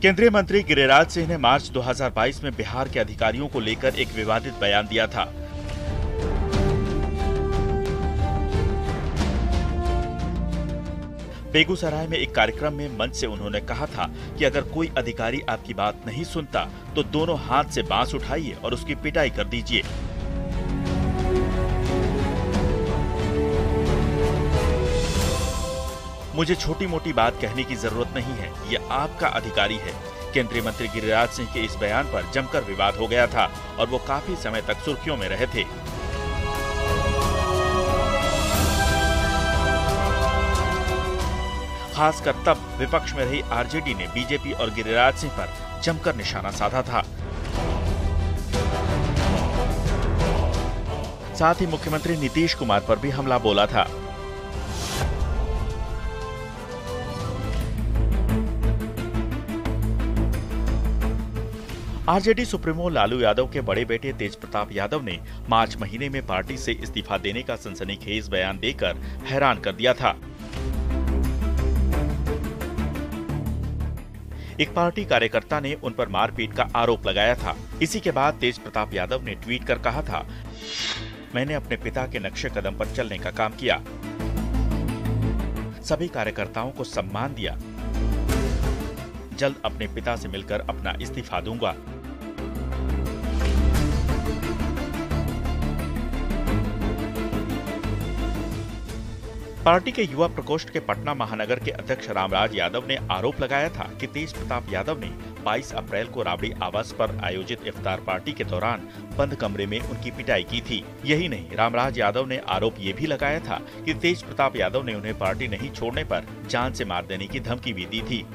केंद्रीय मंत्री गिरिराज सिंह ने मार्च 2022 में बिहार के अधिकारियों को लेकर एक विवादित बयान दिया था। बेगूसराय में एक कार्यक्रम में मंच से उन्होंने कहा था कि अगर कोई अधिकारी आपकी बात नहीं सुनता तो दोनों हाथ से बांस उठाइए और उसकी पिटाई कर दीजिए। मुझे छोटी मोटी बात कहने की जरूरत नहीं है, ये आपका अधिकारी है। केंद्रीय मंत्री गिरिराज सिंह के इस बयान पर जमकर विवाद हो गया था और वो काफी समय तक सुर्खियों में रहे थे। खासकर तब विपक्ष में रही आरजेडी ने बीजेपी और गिरिराज सिंह पर जमकर निशाना साधा था। साथ ही मुख्यमंत्री नीतीश कुमार पर भी हमला बोला था। आरजेडी सुप्रीमो लालू यादव के बड़े बेटे तेज प्रताप यादव ने मार्च महीने में पार्टी से इस्तीफा देने का सनसनीखेज बयान देकर हैरान कर दिया था। एक पार्टी कार्यकर्ता ने उन पर मारपीट का आरोप लगाया था। इसी के बाद तेज प्रताप यादव ने ट्वीट कर कहा था, मैंने अपने पिता के नक्शे कदम पर चलने का काम किया, सभी कार्यकर्ताओं को सम्मान दिया, जल्द अपने पिता से मिलकर अपना इस्तीफा दूंगा। पार्टी के युवा प्रकोष्ठ के पटना महानगर के अध्यक्ष रामराज यादव ने आरोप लगाया था कि तेज प्रताप यादव ने 22 अप्रैल को राबड़ी आवास पर आयोजित इफ्तार पार्टी के दौरान बंद कमरे में उनकी पिटाई की थी। यही नहीं, रामराज यादव ने आरोप ये भी लगाया था कि तेज प्रताप यादव ने उन्हें पार्टी नहीं छोड़ने पर जान से मार देने की धमकी भी दी थी।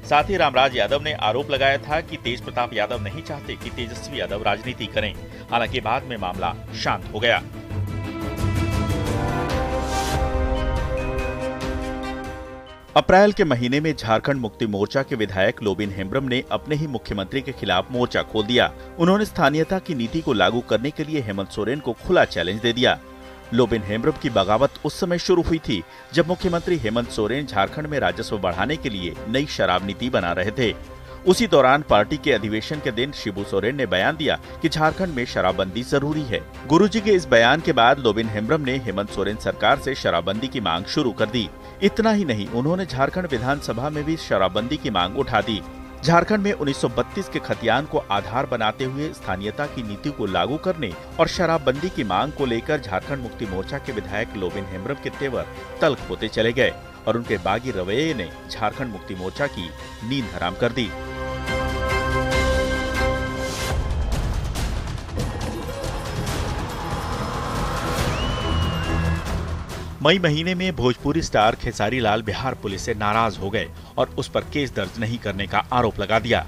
साथ ही रामराज यादव ने आरोप लगाया था कि तेज प्रताप यादव नहीं चाहते कि तेजस्वी यादव राजनीति करें। हालांकि बाद में मामला शांत हो गया। अप्रैल के महीने में झारखंड मुक्ति मोर्चा के विधायक लोबिन हेम्ब्रम ने अपने ही मुख्यमंत्री के खिलाफ मोर्चा खोल दिया। उन्होंने स्थानीयता की नीति को लागू करने के लिए हेमंत सोरेन को खुला चैलेंज दे दिया। लोबिन हेम्ब्रम की बगावत उस समय शुरू हुई थी जब मुख्यमंत्री हेमंत सोरेन झारखंड में राजस्व बढ़ाने के लिए नई शराब नीति बना रहे थे। उसी दौरान पार्टी के अधिवेशन के दिन शिबू सोरेन ने बयान दिया कि झारखंड में शराबबंदी जरूरी है। गुरुजी के इस बयान के बाद लोबिन हेम्ब्रम ने हेमंत सोरेन सरकार से शराबबंदी की मांग शुरू कर दी। इतना ही नहीं, उन्होंने झारखंड विधानसभा में भी शराबबंदी की मांग उठा दी। झारखंड में 1932 के खतियान को आधार बनाते हुए स्थानीयता की नीति को लागू करने और शराबबंदी की मांग को लेकर झारखंड मुक्ति मोर्चा के विधायक लोबिन हेम्ब्रम के तेवर तल्ख होते चले गए और उनके बागी रवैये ने झारखंड मुक्ति मोर्चा की नींद हराम कर दी। मई महीने में भोजपुरी स्टार खेसारी लाल बिहार पुलिस से नाराज हो गए और उस पर केस दर्ज नहीं करने का आरोप लगा दिया।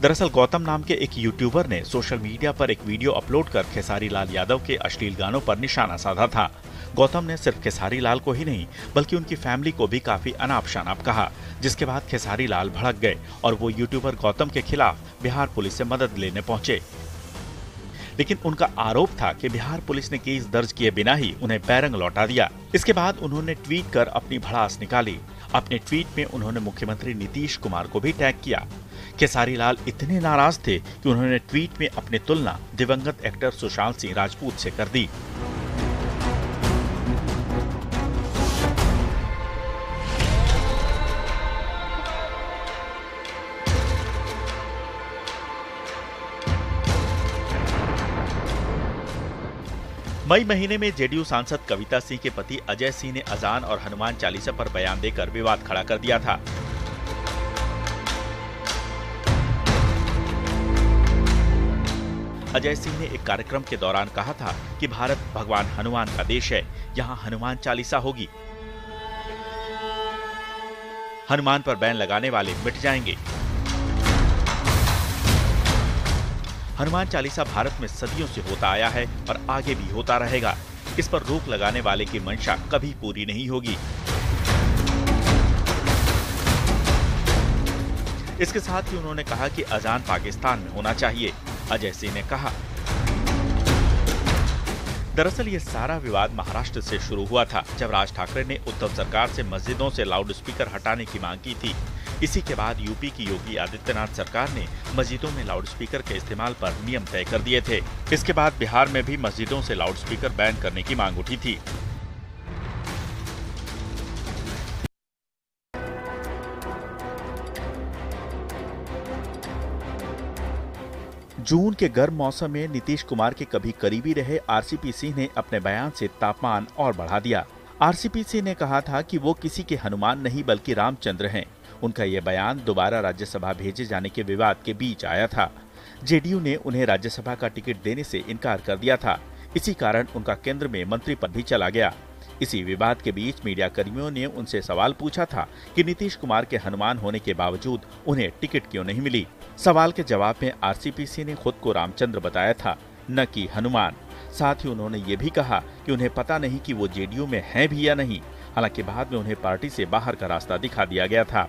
दरअसल गौतम नाम के एक यूट्यूबर ने सोशल मीडिया पर एक वीडियो अपलोड कर खेसारी लाल यादव के अश्लील गानों पर निशाना साधा था। गौतम ने सिर्फ खेसारी लाल को ही नहीं बल्कि उनकी फैमिली को भी काफी अनाप शनाप कहा, जिसके बाद खेसारी लाल भड़क गए और वो यूट्यूबर गौतम के खिलाफ बिहार पुलिस से मदद लेने पहुंचे। लेकिन उनका आरोप था कि बिहार पुलिस ने केस दर्ज किए बिना ही उन्हें बैरंग लौटा दिया। इसके बाद उन्होंने ट्वीट कर अपनी भड़ास निकाली। अपने ट्वीट में उन्होंने मुख्यमंत्री नीतीश कुमार को भी टैग किया। खेसारी लाल इतने नाराज थे कि उन्होंने ट्वीट में अपनी तुलना दिवंगत एक्टर सुशांत सिंह राजपूत से कर दी। मई महीने में जेडीयू सांसद कविता सिंह के पति अजय सिंह ने अजान और हनुमान चालीसा पर बयान देकर विवाद खड़ा कर दिया था। अजय सिंह ने एक कार्यक्रम के दौरान कहा था कि भारत भगवान हनुमान का देश है, यहाँ हनुमान चालीसा होगी, हनुमान पर बैन लगाने वाले मिट जाएंगे। हनुमान चालीसा भारत में सदियों से होता आया है और आगे भी होता रहेगा। इस पर रोक लगाने वाले की मंशा कभी पूरी नहीं होगी। इसके साथ ही उन्होंने कहा कि अजान पाकिस्तान में होना चाहिए। अजय सिंह ने कहा, दरअसल ये सारा विवाद महाराष्ट्र से शुरू हुआ था, जब राज ठाकरे ने उद्धव सरकार से मस्जिदों से लाउड स्पीकर हटाने की मांग की थी। इसी के बाद यूपी की योगी आदित्यनाथ सरकार ने मस्जिदों में लाउड स्पीकर के इस्तेमाल पर नियम तय कर दिए थे। इसके बाद बिहार में भी मस्जिदों से लाउड स्पीकर बैन करने की मांग उठी थी। जून के गर्म मौसम में नीतीश कुमार के कभी करीबी रहे आरसीपी सिंह ने अपने बयान से तापमान और बढ़ा दिया। आरसीपी सिंह ने कहा था कि वो किसी के हनुमान नहीं बल्कि रामचंद्र हैं। उनका ये बयान दोबारा राज्यसभा भेजे जाने के विवाद के बीच आया था। जेडीयू ने उन्हें राज्यसभा का टिकट देने से इनकार कर दिया था। इसी कारण उनका केंद्र में मंत्री पद भी चला गया। इसी विवाद के बीच मीडिया कर्मियों ने उनसे सवाल पूछा था कि नीतीश कुमार के हनुमान होने के बावजूद उन्हें टिकट क्यों नहीं मिली। सवाल के जवाब में आरसीपी सिंह ने खुद को रामचंद्र बताया था, न कि हनुमान। साथ ही उन्होंने ये भी कहा कि उन्हें पता नहीं कि वो जेडीयू में हैं भी या नहीं। हालांकि बाद में उन्हें पार्टी से बाहर का रास्ता दिखा दिया गया था।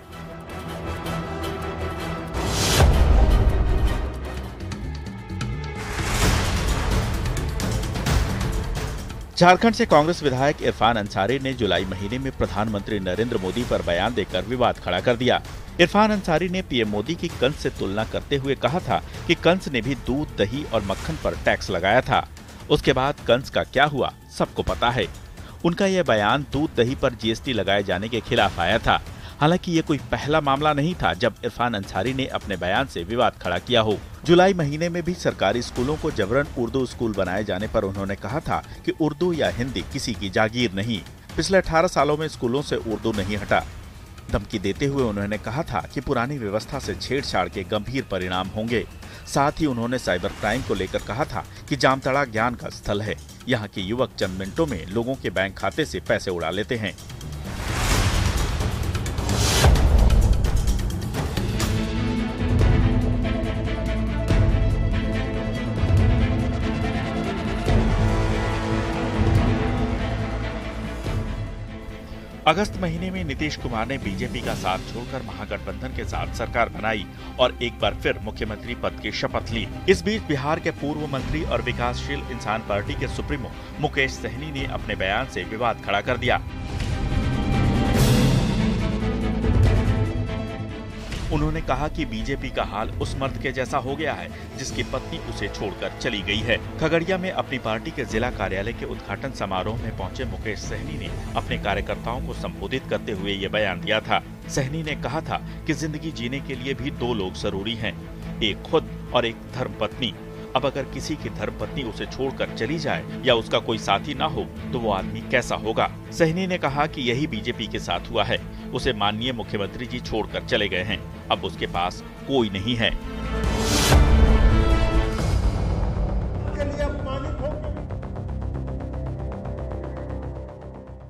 झारखंड से कांग्रेस विधायक इरफान अंसारी ने जुलाई महीने में प्रधानमंत्री नरेंद्र मोदी पर बयान देकर विवाद खड़ा कर दिया। इरफान अंसारी ने पीएम मोदी की कंस से तुलना करते हुए कहा था कि कंस ने भी दूध, दही और मक्खन पर टैक्स लगाया था। उसके बाद कंस का क्या हुआ सबको पता है। उनका यह बयान दूध दही पर जीएसटी लगाए जाने के खिलाफ आया था। हालांकि ये कोई पहला मामला नहीं था जब इरफान अंसारी ने अपने बयान से विवाद खड़ा किया हो। जुलाई महीने में भी सरकारी स्कूलों को जबरन उर्दू स्कूल बनाए जाने पर उन्होंने कहा था कि उर्दू या हिंदी किसी की जागीर नहीं। पिछले 18 सालों में स्कूलों से उर्दू नहीं हटा। धमकी देते हुए उन्होंने कहा था कि पुरानी व्यवस्था से छेड़छाड़ के गंभीर परिणाम होंगे। साथ ही उन्होंने साइबर क्राइम को लेकर कहा था कि जामताड़ा ज्ञान का स्थल है। यहाँ के युवक चंद मिनटों में लोगों के बैंक खाते से पैसे उड़ा लेते हैं। अगस्त महीने में नीतीश कुमार ने बीजेपी का साथ छोड़कर महागठबंधन के साथ सरकार बनाई और एक बार फिर मुख्यमंत्री पद की शपथ ली। इस बीच बिहार के पूर्व मंत्री और विकासशील इंसान पार्टी के सुप्रीमो मुकेश सहनी ने अपने बयान से विवाद खड़ा कर दिया। उन्होंने कहा कि बीजेपी का हाल उस मर्द के जैसा हो गया है जिसकी पत्नी उसे छोड़कर चली गई है। खगड़िया में अपनी पार्टी के जिला कार्यालय के उद्घाटन समारोह में पहुंचे मुकेश सहनी ने अपने कार्यकर्ताओं को संबोधित करते हुए ये बयान दिया था। सहनी ने कहा था कि जिंदगी जीने के लिए भी 2 लोग जरूरी हैं, एक खुद और एक धर्मपत्नी। अब अगर किसी की धर्मपत्नी उसे छोड़कर चली जाए या उसका कोई साथी ना हो तो वो आदमी कैसा होगा। सहनी ने कहा कि यही बीजेपी के साथ हुआ है। उसे माननीय मुख्यमंत्री जी छोड़कर चले गए हैं। अब उसके पास कोई नहीं है।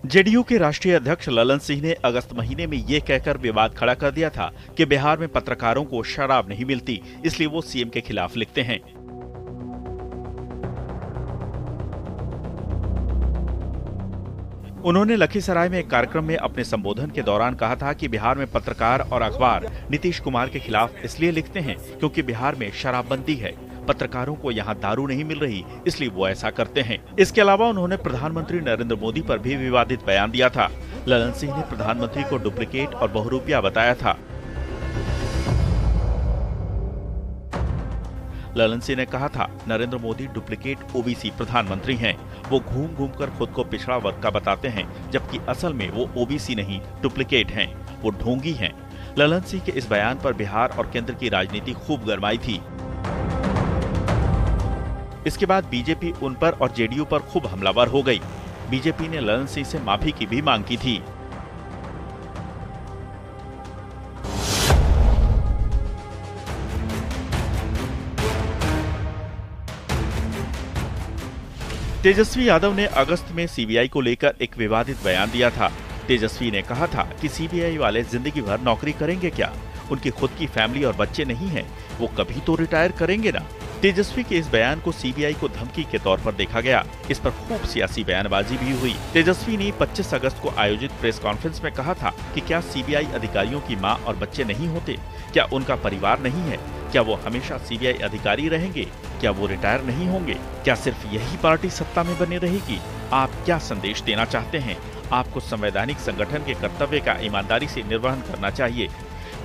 जेडीयू के राष्ट्रीय अध्यक्ष ललन सिंह ने अगस्त महीने में ये कहकर विवाद खड़ा कर दिया था कि बिहार में पत्रकारों को शराब नहीं मिलती, इसलिए वो सीएम के खिलाफ लिखते हैं। उन्होंने लखीसराय में एक कार्यक्रम में अपने संबोधन के दौरान कहा था कि बिहार में पत्रकार और अखबार नीतीश कुमार के खिलाफ इसलिए लिखते हैं क्योंकि बिहार में शराबबंदी है, पत्रकारों को यहाँ दारू नहीं मिल रही, इसलिए वो ऐसा करते हैं। इसके अलावा उन्होंने प्रधानमंत्री नरेंद्र मोदी पर भी विवादित बयान दिया था। ललन सिंह ने प्रधानमंत्री को डुप्लीकेट और बहुरूपिया बताया था। ललन सिंह ने कहा था, नरेंद्र मोदी डुप्लीकेट ओबीसी प्रधानमंत्री हैं। वो घूम घूम कर खुद को पिछड़ा वर्ग का बताते हैं, जबकि असल में वो ओबीसी नहीं डुप्लीकेट हैं, वो ढोंगी हैं। ललन सिंह के इस बयान पर बिहार और केंद्र की राजनीति खूब गरमाई थी। इसके बाद बीजेपी उन पर और जेडीयू पर खूब हमलावर हो गई। बीजेपी ने ललन सिंह से माफी की भी मांग की थी। तेजस्वी यादव ने अगस्त में सीबीआई को लेकर एक विवादित बयान दिया था। तेजस्वी ने कहा था कि सीबीआई वाले जिंदगी भर नौकरी करेंगे क्या? उनकी खुद की फैमिली और बच्चे नहीं हैं, वो कभी तो रिटायर करेंगे ना। तेजस्वी के इस बयान को सीबीआई को धमकी के तौर पर देखा गया। इस पर खूब सियासी बयानबाजी भी हुई। तेजस्वी ने 25 अगस्त को आयोजित प्रेस कॉन्फ्रेंस में कहा था कि क्या सीबीआई अधिकारियों की मां और बच्चे नहीं होते? क्या उनका परिवार नहीं है? क्या वो हमेशा सीबीआई अधिकारी रहेंगे? क्या वो रिटायर नहीं होंगे? क्या सिर्फ यही पार्टी सत्ता में बनी रहेगी? आप क्या संदेश देना चाहते हैं? आपको संवैधानिक संगठन के कर्तव्य का ईमानदारी से निर्वहन करना चाहिए।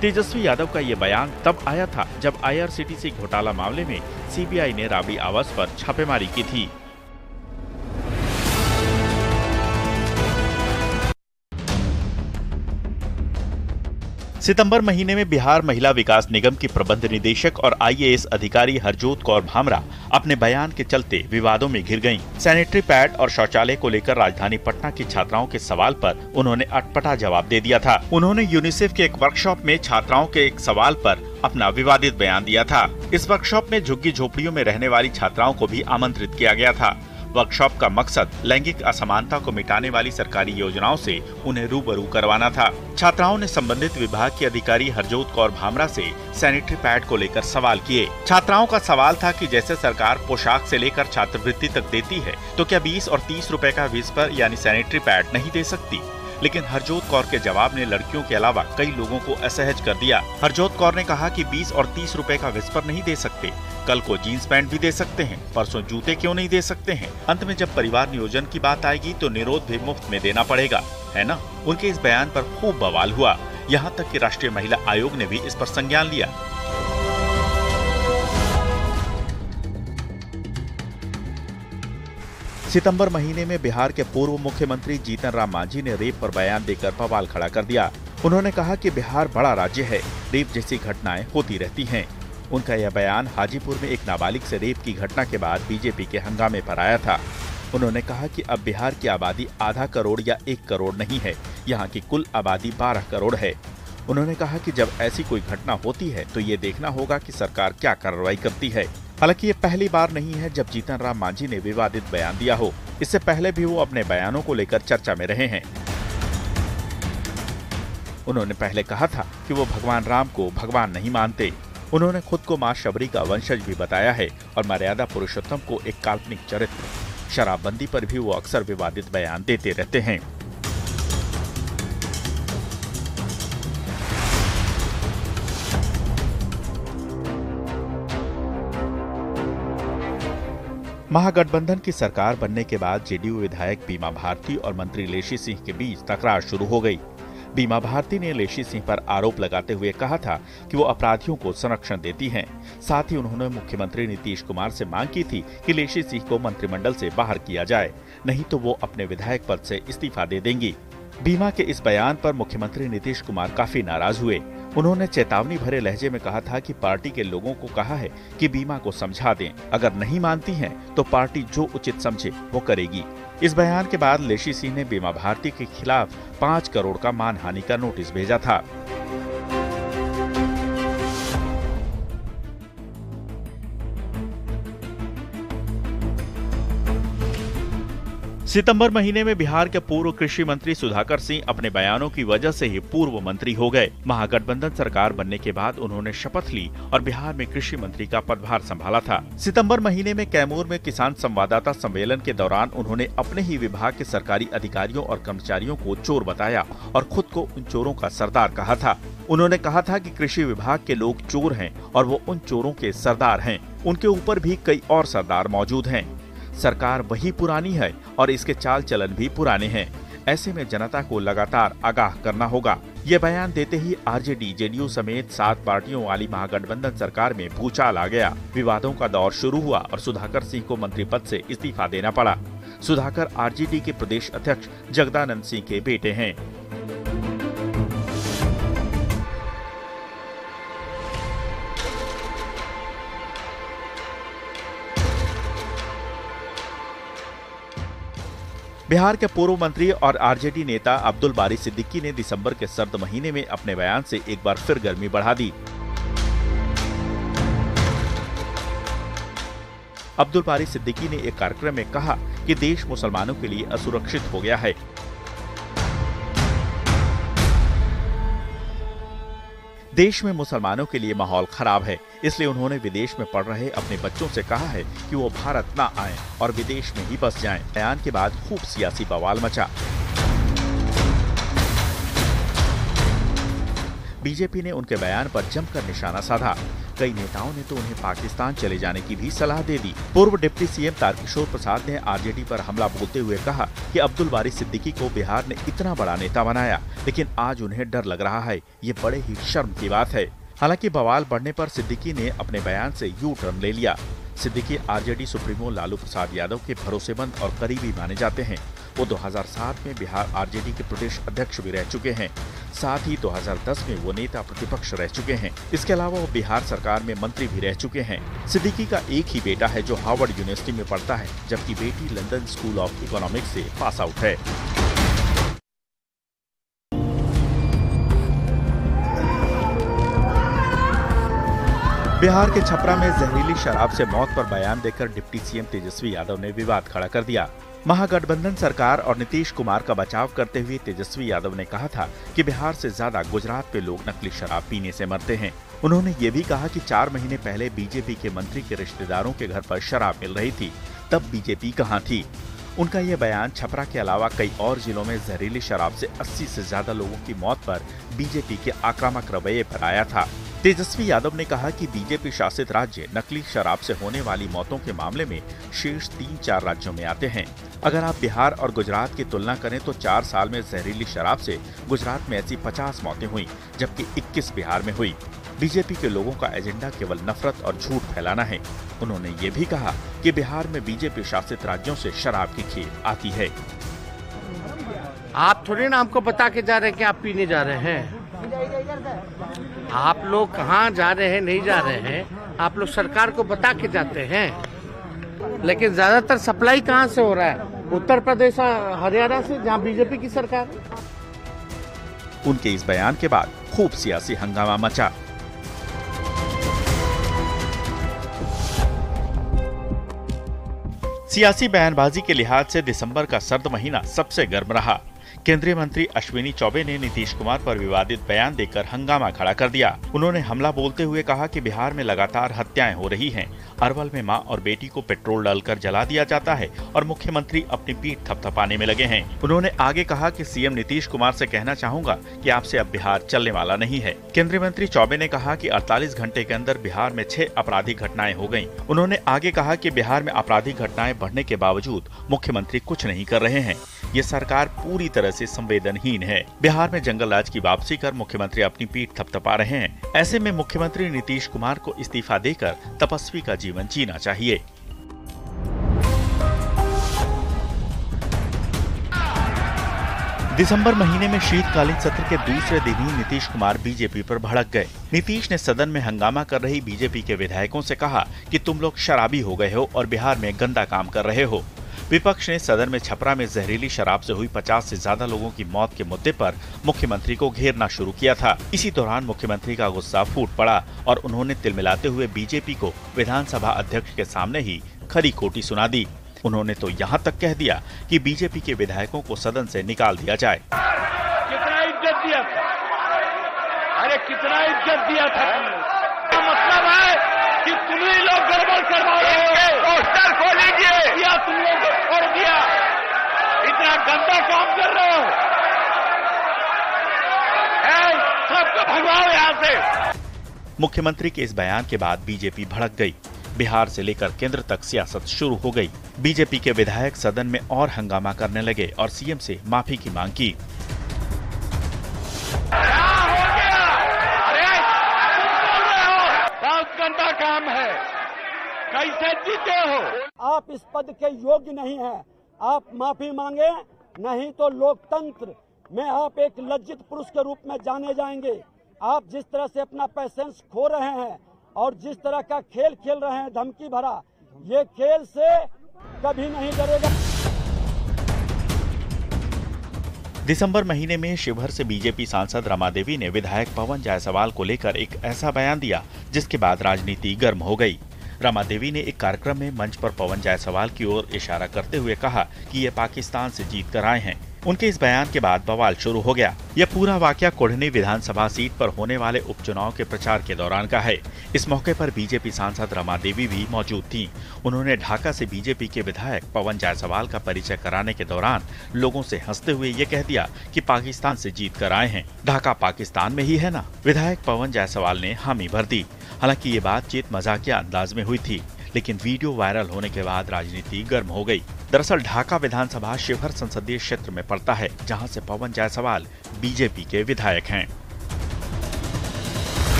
तेजस्वी यादव का ये बयान तब आया था जब IRCTC घोटाला मामले में सीबीआई ने राबड़ी आवास पर छापेमारी की थी। सितंबर महीने में बिहार महिला विकास निगम की प्रबंध निदेशक और IAS अधिकारी हरजोत कौर भामरा अपने बयान के चलते विवादों में घिर गईं। सैनिटरी पैड और शौचालय को लेकर राजधानी पटना की छात्राओं के सवाल पर उन्होंने अटपटा जवाब दे दिया था। उन्होंने यूनिसेफ के एक वर्कशॉप में छात्राओं के एक सवाल पर अपना विवादित बयान दिया था। इस वर्कशॉप में झुग्गी झोपड़ियों में रहने वाली छात्राओं को भी आमंत्रित किया गया था। वर्कशॉप का मकसद लैंगिक असमानता को मिटाने वाली सरकारी योजनाओं से उन्हें रूबरू करवाना था। छात्राओं ने संबंधित विभाग की अधिकारी हरजोत कौर भामरा से सैनिटरी पैड को लेकर सवाल किए। छात्राओं का सवाल था कि जैसे सरकार पोशाक से लेकर छात्रवृत्ति तक देती है, तो क्या 20 और 30 रुपए का विस्पर यानी सैनिटरी पैड नहीं दे सकती? लेकिन हरजोत कौर के जवाब ने लड़कियों के अलावा कई लोगों को असहज कर दिया। हरजोत कौर ने कहा कि 20 और 30 रुपए का विस्पर नहीं दे सकते, कल को जीन्स पैंट भी दे सकते हैं, परसों जूते क्यों नहीं दे सकते हैं? अंत में जब परिवार नियोजन की बात आएगी तो निरोध भी मुफ्त में देना पड़ेगा, है ना? उनके इस बयान पर खूब बवाल हुआ। यहाँ तक कि राष्ट्रीय महिला आयोग ने भी इस पर संज्ञान लिया। सितंबर महीने में बिहार के पूर्व मुख्यमंत्री जीतन राम मांझी ने रेप पर बयान देकर बवाल खड़ा कर दिया। उन्होंने कहा कि बिहार बड़ा राज्य है, रेप जैसी घटनाएं होती रहती हैं। उनका यह बयान हाजीपुर में एक नाबालिग से रेप की घटना के बाद बीजेपी के हंगामे पर आया था। उन्होंने कहा कि अब बिहार की आबादी आधा करोड़ या 1 करोड़ नहीं है, यहाँ की कुल आबादी 12 करोड़ है। उन्होंने कहा कि जब ऐसी कोई घटना होती है तो ये देखना होगा कि सरकार क्या कार्रवाई करती है। हालांकि ये पहली बार नहीं है जब जीतन राम मांझी ने विवादित बयान दिया हो। इससे पहले भी वो अपने बयानों को लेकर चर्चा में रहे हैं। उन्होंने पहले कहा था कि वो भगवान राम को भगवान नहीं मानते। उन्होंने खुद को मां शबरी का वंशज भी बताया है और मर्यादा पुरुषोत्तम को एक काल्पनिक चरित्र। शराबबंदी पर भी वो अक्सर विवादित बयान देते रहते हैं। महागठबंधन की सरकार बनने के बाद जेडीयू विधायक बीमा भारती और मंत्री लेशी सिंह के बीच तकरार शुरू हो गई। बीमा भारती ने लेशी सिंह पर आरोप लगाते हुए कहा था कि वो अपराधियों को संरक्षण देती हैं। साथ ही उन्होंने मुख्यमंत्री नीतीश कुमार से मांग की थी कि लेशी सिंह को मंत्रिमंडल से बाहर किया जाए, नहीं तो वो अपने विधायक पद से इस्तीफा दे देंगी। बीमा के इस बयान पर मुख्यमंत्री नीतीश कुमार काफी नाराज हुए। उन्होंने चेतावनी भरे लहजे में कहा था कि पार्टी के लोगों को कहा है कि बीमा को समझा दें, अगर नहीं मानती हैं तो पार्टी जो उचित समझे वो करेगी। इस बयान के बाद लेशी सिंह ने बीमा भारती के खिलाफ 5 करोड़ का मानहानि का नोटिस भेजा था। सितंबर महीने में बिहार के पूर्व कृषि मंत्री सुधाकर सिंह अपने बयानों की वजह से ही पूर्व मंत्री हो गए। महागठबंधन सरकार बनने के बाद उन्होंने शपथ ली और बिहार में कृषि मंत्री का पदभार संभाला था। सितंबर महीने में कैमूर में किसान संवाददाता सम्मेलन के दौरान उन्होंने अपने ही विभाग के सरकारी अधिकारियों और कर्मचारियों को चोर बताया और खुद को उन चोरों का सरदार कहा था। उन्होंने कहा था कि कृषि विभाग के लोग चोर हैं और वो उन चोरों के सरदार हैं। उनके ऊपर भी कई और सरदार मौजूद हैं। सरकार वही पुरानी है और इसके चाल चलन भी पुराने हैं। ऐसे में जनता को लगातार आगाह करना होगा। ये बयान देते ही आरजेडी, जेडीयू समेत 7 पार्टियों वाली महागठबंधन सरकार में भूचाल आ गया। विवादों का दौर शुरू हुआ और सुधाकर सिंह को मंत्री पद से इस्तीफा देना पड़ा। सुधाकर आरजेडी के प्रदेश अध्यक्ष जगदानंद सिंह के बेटे हैं। बिहार के पूर्व मंत्री और आरजेडी नेता अब्दुल बारी सिद्दीकी ने दिसंबर के सर्द महीने में अपने बयान से एक बार फिर गर्मी बढ़ा दी। अब्दुल बारी सिद्दीकी ने एक कार्यक्रम में कहा कि देश मुसलमानों के लिए असुरक्षित हो गया है। देश में मुसलमानों के लिए माहौल खराब है, इसलिए उन्होंने विदेश में पढ़ रहे अपने बच्चों से कहा है कि वो भारत न आएं और विदेश में ही बस जाएं। बयान के बाद खूब सियासी बवाल मचा। बीजेपी ने उनके बयान पर जमकर निशाना साधा। कई नेताओं ने तो उन्हें पाकिस्तान चले जाने की भी सलाह दे दी। पूर्व डिप्टी सीएम तारकिशोर प्रसाद ने आरजेडी पर हमला बोलते हुए कहा कि अब्दुल बारी सिद्दीकी को बिहार ने इतना बड़ा नेता बनाया, लेकिन आज उन्हें डर लग रहा है। ये बड़े ही शर्म की बात है। हालांकि बवाल बढ़ने पर सिद्दीकी ने अपने बयान से यू टर्न ले लिया। सिद्दीकी आरजेडी सुप्रीमो लालू प्रसाद यादव के भरोसेमंद और करीबी माने जाते हैं। वो 2007 में बिहार आरजेडी के प्रदेश अध्यक्ष भी रह चुके हैं। साथ ही 2010 में वो नेता प्रतिपक्ष रह चुके हैं। इसके अलावा वो बिहार सरकार में मंत्री भी रह चुके हैं। सिद्दीकी का एक ही बेटा है जो हार्वर्ड यूनिवर्सिटी में पढ़ता है, जबकि बेटी लंदन स्कूल ऑफ इकोनॉमिक्स से पास आउट है। बिहार के छपरा में जहरीली शराब से मौत पर बयान देकर डिप्टी सीएम तेजस्वी यादव ने विवाद खड़ा कर दिया। महागठबंधन सरकार और नीतीश कुमार का बचाव करते हुए तेजस्वी यादव ने कहा था कि बिहार से ज्यादा गुजरात में लोग नकली शराब पीने से मरते हैं। उन्होंने ये भी कहा कि 4 महीने पहले बीजेपी के मंत्री के रिश्तेदारों के घर पर शराब मिल रही थी, तब बीजेपी कहाँ थी। उनका ये बयान छपरा के अलावा कई और जिलों में जहरीली शराब से 80 से ज्यादा लोगों की मौत पर बीजेपी के आक्रामक रवैये पर आया था। तेजस्वी यादव ने कहा कि बीजेपी शासित राज्य नकली शराब से होने वाली मौतों के मामले में शीर्ष 3-4 राज्यों में आते हैं। अगर आप बिहार और गुजरात की तुलना करें तो 4 साल में जहरीली शराब से गुजरात में ऐसी 50 मौतें हुई, जबकि 21 बिहार में हुई। बीजेपी के लोगों का एजेंडा केवल नफरत और झूठ फैलाना है। उन्होंने ये भी कहा कि बिहार में बीजेपी शासित राज्यों से शराब की खेप आती है। आप थोड़ी ना हमको बता के जा रहे हैं कि आप पीने जा रहे हैं। आप लोग कहाँ जा रहे हैं, नहीं जा रहे हैं, आप लोग सरकार को बता के जाते हैं। लेकिन ज्यादातर सप्लाई कहाँ से हो रहा है? उत्तर प्रदेश, हरियाणा से, जहाँ बीजेपी की सरकार। उनके इस बयान के बाद खूब सियासी हंगामा मचा। सियासी बयानबाजी के लिहाज से दिसंबर का सर्द महीना सबसे गर्म रहा। केंद्रीय मंत्री अश्विनी चौबे ने नीतीश कुमार पर विवादित बयान देकर हंगामा खड़ा कर दिया। उन्होंने हमला बोलते हुए कहा कि बिहार में लगातार हत्याएं हो रही हैं। अरवल में मां और बेटी को पेट्रोल डालकर जला दिया जाता है और मुख्यमंत्री अपनी पीठ थपथपाने में लगे हैं। उन्होंने आगे कहा कि सीएम नीतीश कुमार से कहना चाहूंगा कि आपसे अब बिहार चलने वाला नहीं है। केंद्रीय मंत्री चौबे ने कहा कि 48 घंटे के अंदर बिहार में 6 आपराधिक घटनाएं हो गयी। उन्होंने आगे कहा कि बिहार में आपराधिक घटनाएं बढ़ने के बावजूद मुख्यमंत्री कुछ नहीं कर रहे हैं। ये सरकार पूरी तरह से संवेदनहीन है। बिहार में जंगल राज की वापसी कर मुख्यमंत्री अपनी पीठ थपथपा रहे हैं। ऐसे में मुख्यमंत्री नीतीश कुमार को इस्तीफा देकर तपस्वी का जीवन जीना चाहिए। दिसंबर महीने में शीतकालीन सत्र के दूसरे दिन ही नीतीश कुमार बीजेपी पर भड़क गए। नीतीश ने सदन में हंगामा कर रही बीजेपी के विधायकों से कहा कि तुम लोग शराबी हो गए हो और बिहार में गंदा काम कर रहे हो। विपक्ष ने सदन में छपरा में जहरीली शराब से हुई 50 से ज्यादा लोगों की मौत के मुद्दे पर मुख्यमंत्री को घेरना शुरू किया था। इसी दौरान मुख्यमंत्री का गुस्सा फूट पड़ा और उन्होंने तिलमिलाते हुए बीजेपी को विधानसभा अध्यक्ष के सामने ही खरी खोटी सुना दी। उन्होंने तो यहाँ तक कह दिया कि बीजेपी के विधायकों को सदन से निकाल दिया जाए। कितना इज्जत दिया था, अरे कितना इज्जत दिया था। मतलब है कि तुम ही लोग गड़बड़ करवा रहे हो, पोस्टर खोलेंगे या तुम लोग को छोड़ दिया, इतना गंदा काम कर रहे हो। सबको भगवाओ यहाँ से। मुख्यमंत्री के इस बयान के बाद बीजेपी भड़क गई। बिहार से लेकर केंद्र तक सियासत शुरू हो गई। बीजेपी के विधायक सदन में और हंगामा करने लगे और सीएम से माफी की मांग की। गंदा काम है, कैसे जीते हो? आप इस पद के योग्य नहीं हैं। आप माफी मांगे, नहीं तो लोकतंत्र में आप एक लज्जित पुरुष के रूप में जाने जाएंगे। आप जिस तरह से अपना पैसेंस खो रहे हैं और जिस तरह का खेल खेल रहे हैं धमकी भरा, ये खेल से कभी नहीं डरेगा। दिसंबर महीने में शिवहर से बीजेपी सांसद रमा देवी ने विधायक पवन जायसवाल को लेकर एक ऐसा बयान दिया जिसके बाद राजनीति गर्म हो गई। रमा देवी ने एक कार्यक्रम में मंच पर पवन जायसवाल की ओर इशारा करते हुए कहा कि ये पाकिस्तान से जीत कर आए हैं। उनके इस बयान के बाद बवाल शुरू हो गया। यह पूरा वाकया कोढ़नी विधानसभा सीट पर होने वाले उपचुनाव के प्रचार के दौरान का है। इस मौके पर बीजेपी सांसद रमा देवी भी मौजूद थीं। उन्होंने ढाका से बीजेपी के विधायक पवन जायसवाल का परिचय कराने के दौरान लोगों से हंसते हुए ये कह दिया कि पाकिस्तान से जीत कर आए हैं, ढाका पाकिस्तान में ही है ना। विधायक पवन जायसवाल ने हामी भर दी। हालांकि ये बातचीत मजाकिया अंदाज में हुई थी, लेकिन वीडियो वायरल होने के बाद राजनीति गर्म हो गई। दरअसल ढाका विधानसभा शिवहर संसदीय क्षेत्र में पड़ता है, जहां से पवन जायसवाल बीजेपी के विधायक हैं।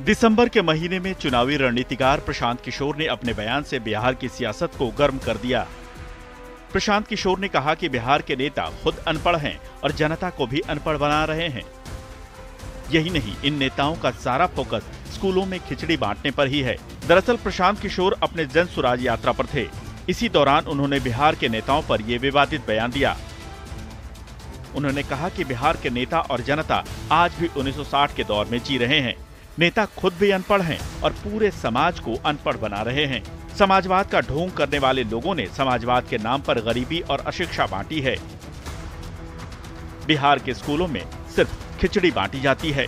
दिसंबर के महीने में चुनावी रणनीतिकार प्रशांत किशोर ने अपने बयान से बिहार की सियासत को गर्म कर दिया। प्रशांत किशोर ने कहा कि बिहार के नेता खुद अनपढ़ हैं और जनता को भी अनपढ़ बना रहे हैं। यही नहीं, इन नेताओं का सारा फोकस स्कूलों में खिचड़ी बांटने पर ही है। दरअसल प्रशांत किशोर अपने जन सुराज यात्रा पर थे। इसी दौरान उन्होंने बिहार के नेताओं पर यह विवादित बयान दिया। उन्होंने कहा कि बिहार के नेता और जनता आज भी 1960 के दौर में जी रहे हैं। नेता खुद भी अनपढ़ हैं और पूरे समाज को अनपढ़ बना रहे हैं। समाजवाद का ढोंग करने वाले लोगों ने समाजवाद के नाम पर गरीबी और अशिक्षा बांटी है। बिहार के स्कूलों में सिर्फ खिचड़ी बांटी जाती है।